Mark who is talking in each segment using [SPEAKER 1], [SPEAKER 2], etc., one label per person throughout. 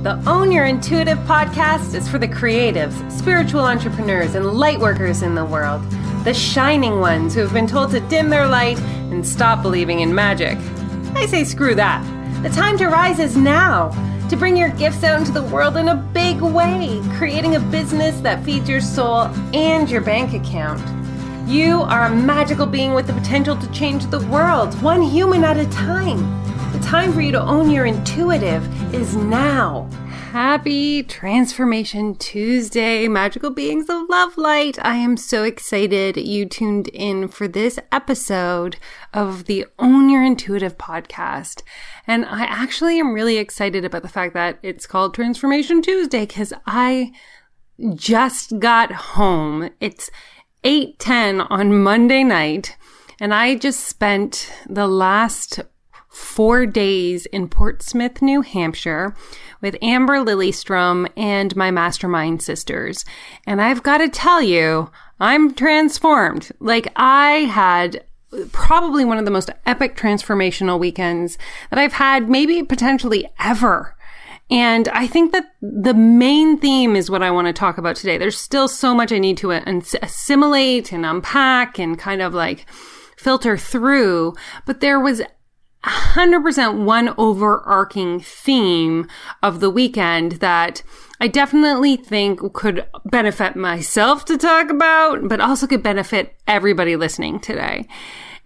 [SPEAKER 1] The Own Your Intuitive podcast is for the creatives, spiritual entrepreneurs, and light workers in the world. The shining ones who have been told to dim their light and stop believing in magic. I say screw that. The time to rise is now. To bring your gifts out into the world in a big way, creating a business that feeds your soul and your bank account. You are a magical being with the potential to change the world, one human at a time. The time for you to own your intuitive is now. Happy Transformation Tuesday, magical beings of love light. I am so excited you tuned in for this episode of the Own Your Intuitive podcast. And I actually am really excited about the fact that it's called Transformation Tuesday because I just got home. It's 8:10 on Monday night, and I just spent the last 4 days in Portsmouth, New Hampshire with Amber Lilyestrom and my Mastermind sisters. And I've got to tell you, I'm transformed. Like, I had probably one of the most epic transformational weekends that I've had, maybe potentially ever. And I think that the main theme is what I want to talk about today. There's still so much I need to assimilate and unpack and kind of like filter through, but there was 100% one overarching theme of the weekend that I definitely think could benefit myself to talk about, but also could benefit everybody listening today.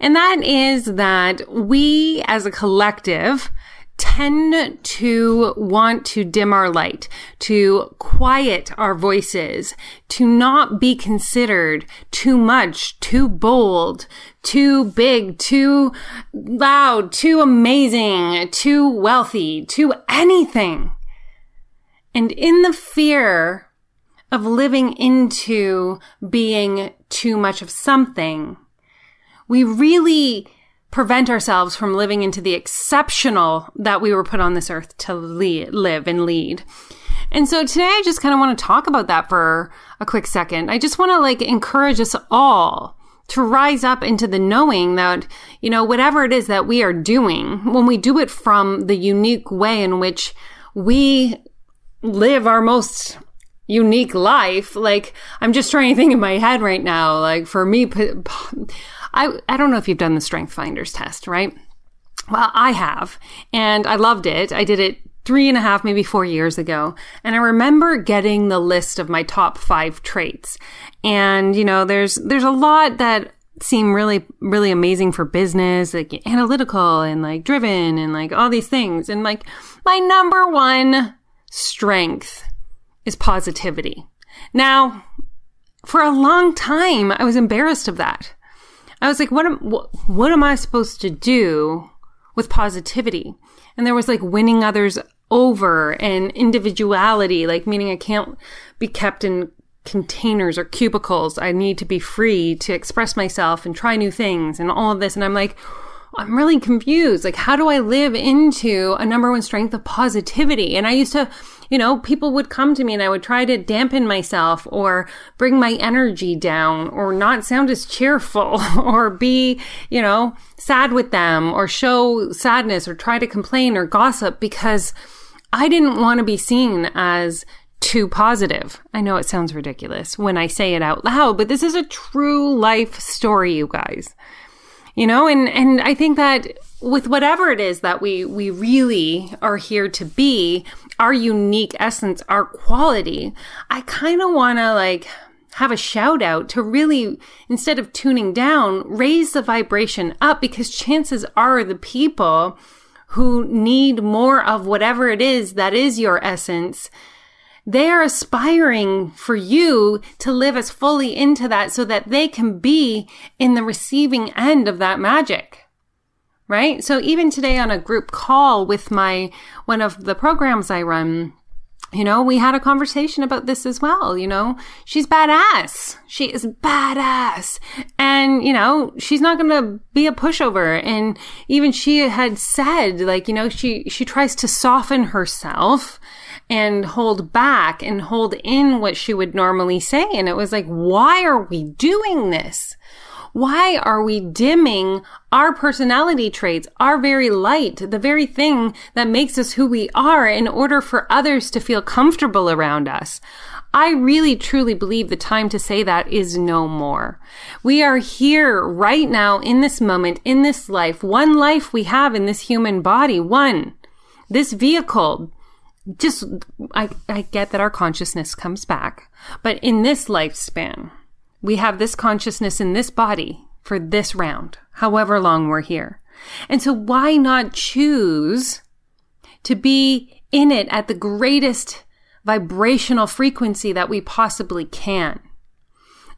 [SPEAKER 1] And that is that we as a collective tend to want to dim our light, to quiet our voices, to not be considered too much, too bold, too big, too loud, too amazing, too wealthy, too anything. And in the fear of living into being too much of something, we really prevent ourselves from living into the exceptional that we were put on this earth to live and lead. And so today I just kind of want to talk about that for a quick second. I just want to encourage us all to rise up into the knowing that, whatever it is that we are doing, when we do it from the unique way in which we live our most unique life, I'm just trying to think in my head right now, for me, I don't know if you've done the Strength Finders test, right? Well, I have, and I loved it. I did it 3.5, maybe 4 years ago. And I remember getting the list of my top 5 traits. And, there's a lot that seem really, really amazing for business, analytical and driven and all these things. And my number one strength is positivity. Now, for a long time, I was embarrassed of that. I was like, what am I supposed to do with positivity? And there was winning others over and individuality, meaning I can't be kept in containers or cubicles. I need to be free to express myself and try new things and all of this. And I'm really confused. How do I live into a number one strength of positivity? And I used to, people would come to me and I would try to dampen myself or bring my energy down or not sound as cheerful or be, sad with them or show sadness or try to complain or gossip because I didn't want to be seen as too positive. I know it sounds ridiculous when I say it out loud, but this is a true life story, you guys. And I think that with whatever it is that we really are here to be, our unique essence, our quality, I kind of want to have a shout out to really, instead of tuning down, raise the vibration up, because chances are the people who need more of whatever it is that is your essence, they are aspiring for you to live as fully into that so that they can be in the receiving end of that magic, right? So even today on a group call with one of the programs I run, we had a conversation about this as well. She's badass. She is badass. And, she's not going to be a pushover. And even she had said, she tries to soften herself and hold back and hold in what she would normally say. And it was why are we doing this? Why are we dimming our personality traits, our very light, the very thing that makes us who we are in order for others to feel comfortable around us? I really truly believe the time to say that is no more. We are here right now in this moment, in this life, one life we have in this human body, one. This vehicle, I get that our consciousness comes back, but in this lifespan, we have this consciousness in this body for this round, however long we're here. And so why not choose to be in it at the greatest vibrational frequency that we possibly can?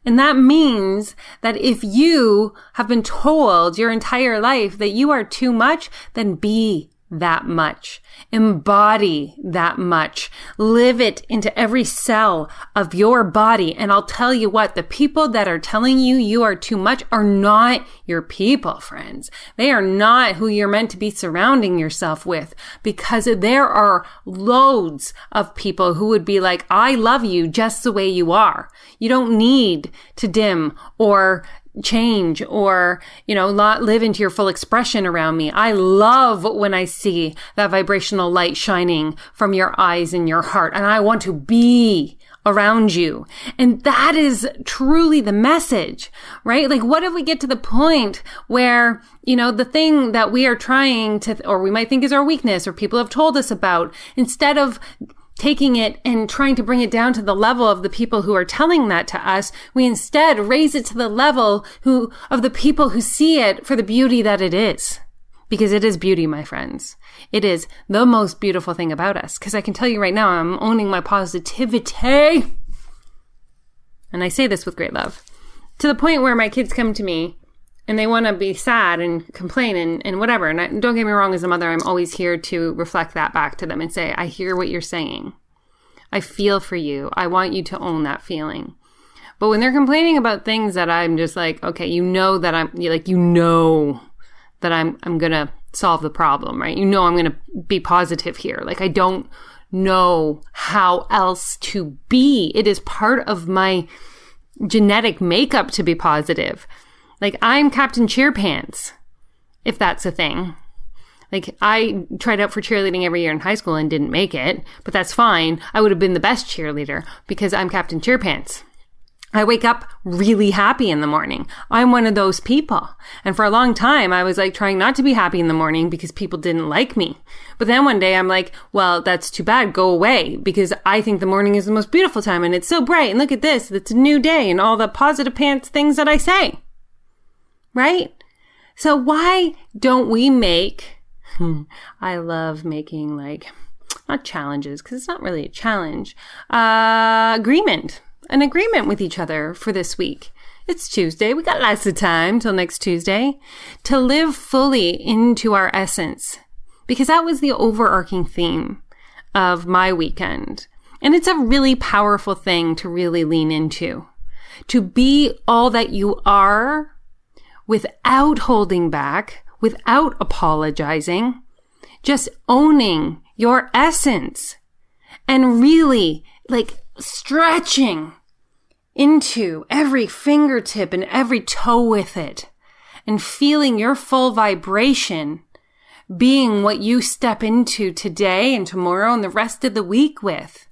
[SPEAKER 1] And that means that if you have been told your entire life that you are too much, then be that much. Embody that much. Live it into every cell of your body. And I'll tell you what, the people that are telling you you are too much are not your people, friends. They are not who you're meant to be surrounding yourself with, because there are loads of people who would be like, I love you just the way you are. You don't need to dim or change or, not live into your full expression around me. I love when I see that vibrational light shining from your eyes and your heart, and I want to be around you. And that is truly the message, right? Like, what if we get to the point where, the thing that we are trying to, or we might think is our weakness, or people have told us about, instead of taking it and trying to bring it down to the level of the people who are telling that to us, we instead raise it to the level of the people who see it for the beauty that it is. Because it is beauty, my friends. It is the most beautiful thing about us. Because I can tell you right now, I'm owning my positivity. And I say this with great love. To the point where my kids come to me and they want to be sad and complain and whatever. And don't get me wrong, as a mother, I'm always here to reflect that back to them and say, I hear what you're saying. I feel for you. I want you to own that feeling. But when they're complaining about things that I'm just like, okay, that I'm going to solve the problem, right? I'm going to be positive here. Like, I don't know how else to be. It is part of my genetic makeup to be positive. Like, I'm Captain Cheerpants, if that's a thing. Like, I tried out for cheerleading every year in high school and didn't make it, but that's fine. I would have been the best cheerleader because I'm Captain Cheerpants. I wake up really happy in the morning. I'm one of those people. And for a long time, I was like trying not to be happy in the morning because people didn't like me. But then one day I'm like, well, that's too bad. Go away, because I think the morning is the most beautiful time and it's so bright. And look at this. It's a new day and all the positive pants things that I say. Right? So why don't we make, I love making not challenges, because it's not really a challenge, an agreement with each other for this week. It's Tuesday. We got lots of time till next Tuesday to live fully into our essence, because that was the overarching theme of my weekend. And it's a really powerful thing to really lean into, to be all that you are without holding back, without apologizing, just owning your essence and really stretching into every fingertip and every toe with it and feeling your full vibration being what you step into today and tomorrow and the rest of the week with.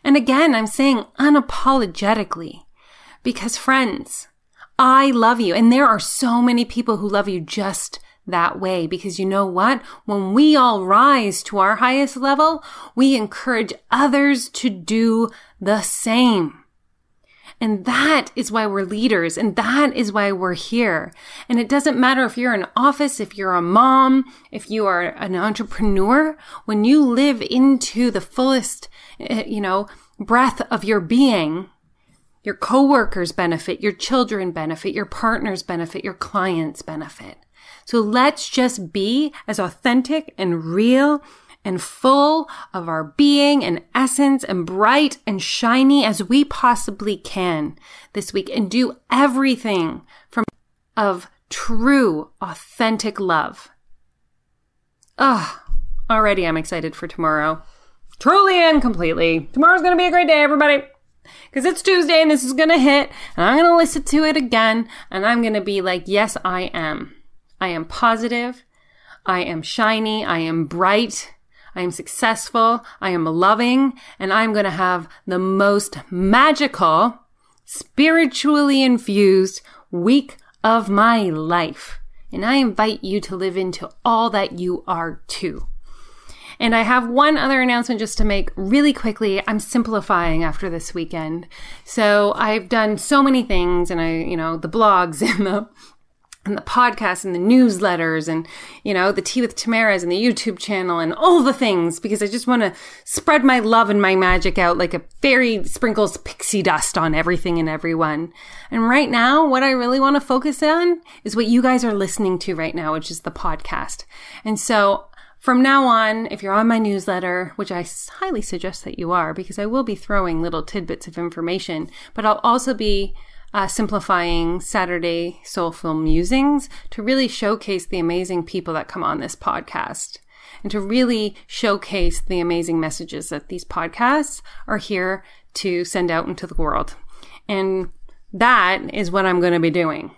[SPEAKER 1] And again, I'm saying unapologetically, because friends, I love you. And there are so many people who love you just that way, because you know what? When we all rise to our highest level, we encourage others to do the same. And that is why we're leaders, and that is why we're here. And it doesn't matter if you're in office, if you're a mom, if you are an entrepreneur, when you live into the fullest, breath of your being, your coworkers benefit, your children benefit, your partners benefit, your clients benefit. So let's just be as authentic and real and full of our being and essence and bright and shiny as we possibly can this week, and do everything of true, authentic love. Already I'm excited for tomorrow. Truly and completely. Tomorrow's going to be a great day, everybody. Because it's Tuesday and this is going to hit and I'm going to listen to it again and I'm going to be like, yes, I am. I am positive. I am shiny. I am bright. I am successful. I am loving. And I'm going to have the most magical, spiritually infused week of my life. And I invite you to live into all that you are too. And I have one other announcement just to make really quickly. I'm simplifying after this weekend. So I've done so many things and the blogs and the podcasts and the newsletters and, the Tea with Tamara's and the YouTube channel and all the things because I just want to spread my love and my magic out like a fairy sprinkles pixie dust on everything and everyone. And right now, what I really want to focus on is what you guys are listening to right now, which is the podcast. And so from now on, if you're on my newsletter, which I highly suggest that you are, because I will be throwing little tidbits of information, but I'll also be simplifying Saturday Soulful Musings to really showcase the amazing people that come on this podcast and to really showcase the amazing messages that these podcasts are here to send out into the world. And that is what I'm going to be doing.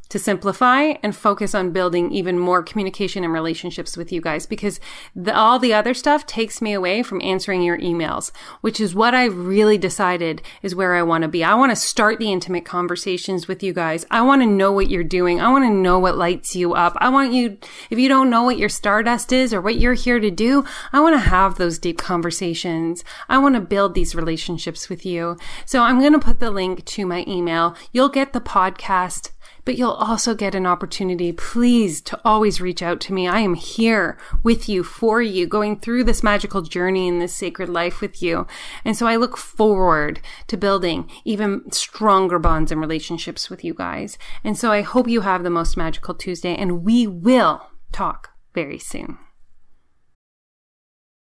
[SPEAKER 1] To simplify and focus on building even more communication and relationships with you guys because all the other stuff takes me away from answering your emails, which is what I really decided is where I want to be. I want to start the intimate conversations with you guys. I want to know what you're doing. I want to know what lights you up. I want you, if you don't know what your stardust is or what you're here to do, I want to have those deep conversations. I want to build these relationships with you. So I'm going to put the link to my email. You'll get the podcast, but you'll also get an opportunity, please, to always reach out to me. I am here with you, for you, going through this magical journey in this sacred life with you. And so I look forward to building even stronger bonds and relationships with you guys. And so I hope you have the most magical Tuesday, and we will talk very soon.